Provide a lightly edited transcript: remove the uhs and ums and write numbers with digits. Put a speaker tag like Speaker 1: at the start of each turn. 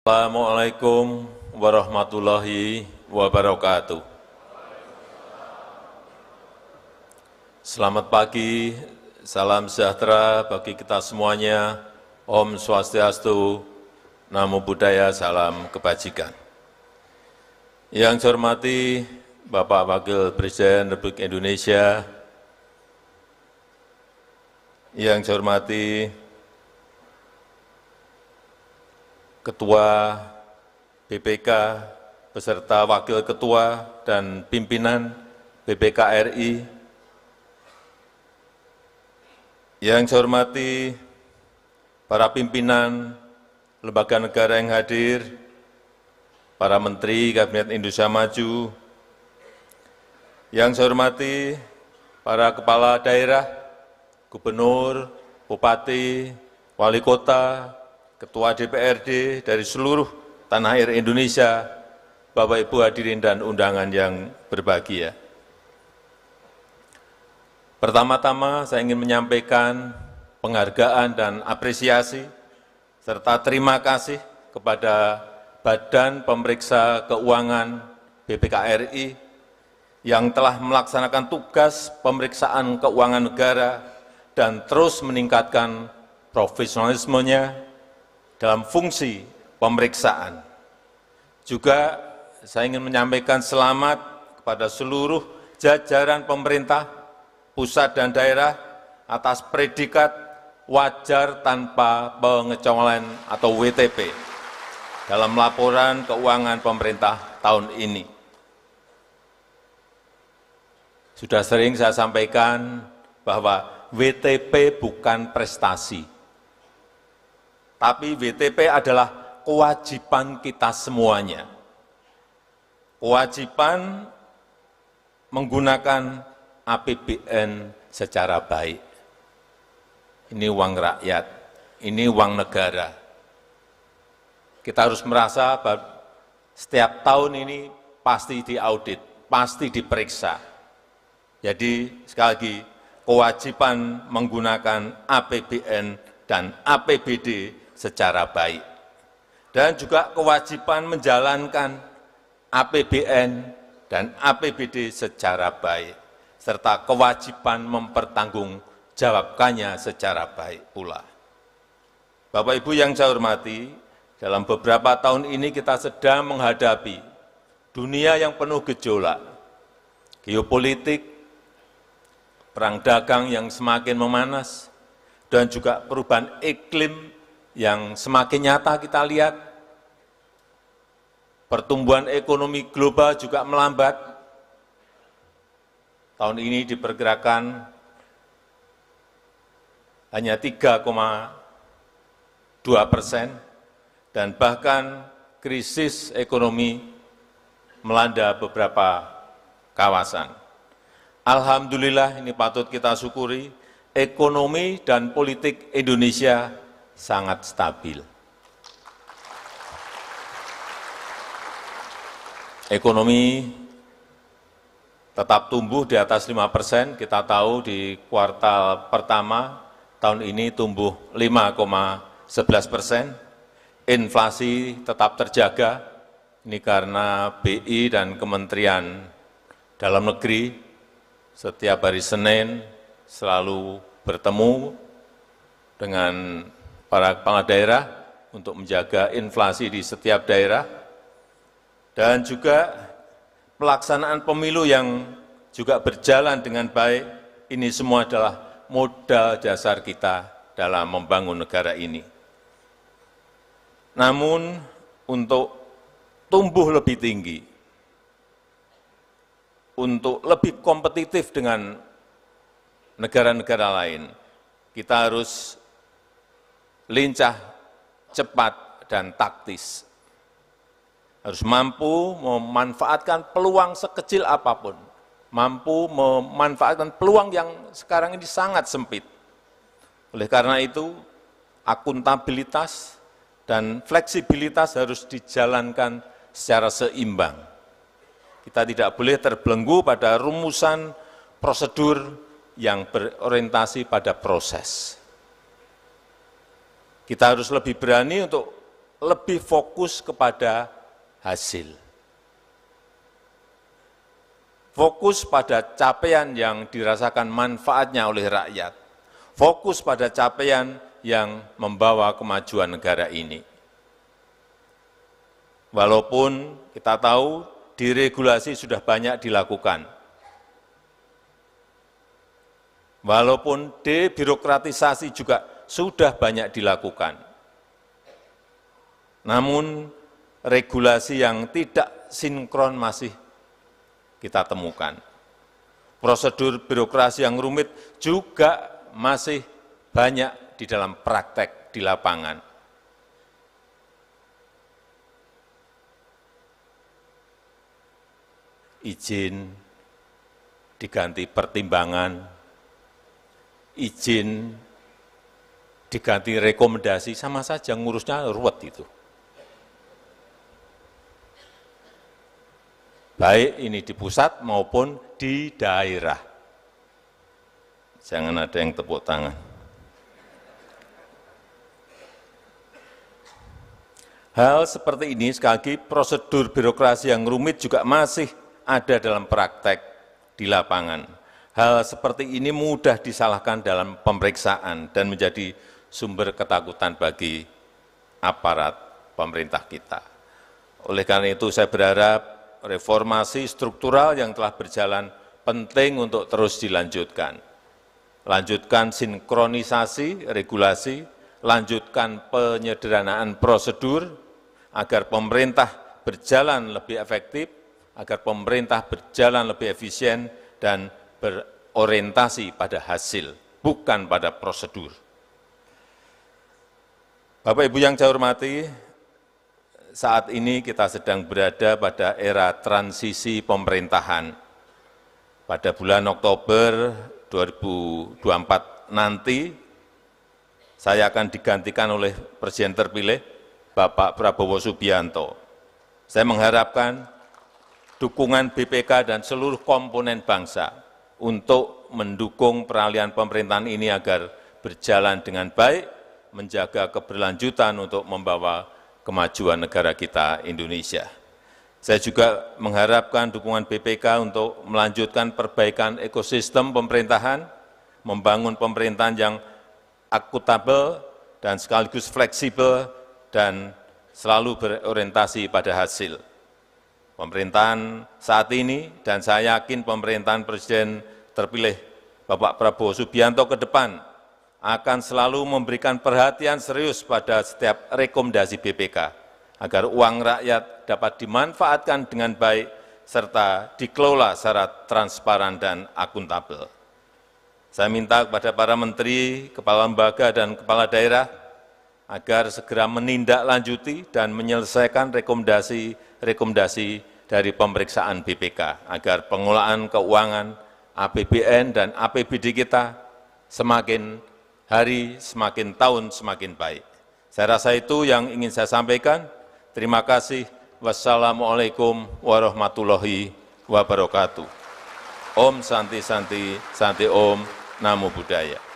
Speaker 1: Assalamualaikum warahmatullahi wabarakatuh. Selamat pagi, salam sejahtera bagi kita semuanya. Om Swastiastu, Namo Buddhaya, salam kebajikan. Yang saya hormati Bapak Wakil Presiden Republik Indonesia, yang saya hormati Ketua BPK beserta Wakil Ketua dan pimpinan BPK RI, yang saya hormati para pimpinan lembaga negara yang hadir, para Menteri Kabinet Indonesia Maju, yang saya hormati para kepala daerah, gubernur, bupati, wali kota, ketua DPRD dari seluruh tanah air Indonesia, Bapak Ibu hadirin dan undangan yang berbahagia. Pertama-tama saya ingin menyampaikan penghargaan dan apresiasi serta terima kasih kepada Badan Pemeriksa Keuangan BPK RI yang telah melaksanakan tugas pemeriksaan keuangan negara dan terus meningkatkan profesionalismenya dalam fungsi pemeriksaan. Juga saya ingin menyampaikan selamat kepada seluruh jajaran pemerintah, pusat dan daerah atas predikat wajar tanpa pengecualian atau WTP dalam laporan keuangan pemerintah tahun ini. Sudah sering saya sampaikan bahwa WTP bukan prestasi, tapi WTP adalah kewajiban kita semuanya. Kewajiban menggunakan APBN secara baik. Ini uang rakyat, ini uang negara. Kita harus merasa bahwa setiap tahun ini pasti diaudit, pasti diperiksa. Jadi sekali lagi, kewajiban menggunakan APBN dan APBD secara baik, dan juga kewajiban menjalankan APBN dan APBD secara baik, serta kewajiban mempertanggungjawabkannya secara baik pula. Bapak Ibu yang saya hormati, dalam beberapa tahun ini kita sedang menghadapi dunia yang penuh gejolak, geopolitik, perang dagang yang semakin memanas, dan juga perubahan iklim yang semakin nyata kita lihat. Pertumbuhan ekonomi global juga melambat. Tahun ini diperkirakan hanya 3,2%, dan bahkan krisis ekonomi melanda beberapa kawasan. Alhamdulillah, ini patut kita syukuri, ekonomi dan politik Indonesia sangat stabil. Ekonomi tetap tumbuh di atas 5%, kita tahu di kuartal pertama tahun ini tumbuh 5,11%, inflasi tetap terjaga, ini karena BI dan Kementerian Dalam Negeri setiap hari Senin selalu bertemu dengan para kepala daerah untuk menjaga inflasi di setiap daerah, dan juga pelaksanaan pemilu yang juga berjalan dengan baik. Ini semua adalah modal dasar kita dalam membangun negara ini. Namun untuk tumbuh lebih tinggi, untuk lebih kompetitif dengan negara-negara lain, kita harus lincah, cepat, dan taktis. Harus mampu memanfaatkan peluang sekecil apapun, mampu memanfaatkan peluang yang sekarang ini sangat sempit. Oleh karena itu, akuntabilitas dan fleksibilitas harus dijalankan secara seimbang. Kita tidak boleh terbelenggu pada rumusan prosedur yang berorientasi pada proses. Kita harus lebih berani untuk lebih fokus kepada hasil. Fokus pada capaian yang dirasakan manfaatnya oleh rakyat. Fokus pada capaian yang membawa kemajuan negara ini. Walaupun kita tahu deregulasi sudah banyak dilakukan. Walaupun debirokratisasi juga sudah banyak dilakukan. Namun regulasi yang tidak sinkron masih kita temukan. Prosedur birokrasi yang rumit juga masih banyak di dalam praktek di lapangan. Izin diganti pertimbangan, izin diganti rekomendasi, sama saja ngurusnya ruwet itu. Baik ini di pusat maupun di daerah. Jangan ada yang tepuk tangan. Hal seperti ini, sekali lagi, prosedur birokrasi yang rumit juga masih ada dalam praktek di lapangan. Hal seperti ini mudah disalahkan dalam pemeriksaan dan menjadi sumber ketakutan bagi aparat pemerintah kita. Oleh karena itu saya berharap reformasi struktural yang telah berjalan penting untuk terus dilanjutkan. Lanjutkan sinkronisasi regulasi, lanjutkan penyederhanaan prosedur, agar pemerintah berjalan lebih efektif, agar pemerintah berjalan lebih efisien dan berorientasi pada hasil, bukan pada prosedur. Bapak Ibu yang saya hormati, saat ini kita sedang berada pada era transisi pemerintahan. Pada bulan Oktober 2024 nanti, saya akan digantikan oleh Presiden terpilih, Bapak Prabowo Subianto. Saya mengharapkan dukungan BPK dan seluruh komponen bangsa untuk mendukung peralihan pemerintahan ini agar berjalan dengan baik, menjaga keberlanjutan untuk membawa kemajuan negara kita Indonesia. Saya juga mengharapkan dukungan BPK untuk melanjutkan perbaikan ekosistem pemerintahan, membangun pemerintahan yang akuntabel dan sekaligus fleksibel dan selalu berorientasi pada hasil. Pemerintahan saat ini dan saya yakin pemerintahan Presiden terpilih Bapak Prabowo Subianto ke depan akan selalu memberikan perhatian serius pada setiap rekomendasi BPK, agar uang rakyat dapat dimanfaatkan dengan baik serta dikelola secara transparan dan akuntabel. Saya minta kepada para menteri, kepala lembaga, dan kepala daerah agar segera menindaklanjuti dan menyelesaikan rekomendasi dari pemeriksaan BPK, agar pengelolaan keuangan APBN dan APBD kita semakin hari, semakin tahun, semakin baik. Saya rasa itu yang ingin saya sampaikan. Terima kasih. Wassalamualaikum warahmatullahi wabarakatuh. Om Santi Santi, Santi Om, Namo Buddhaya.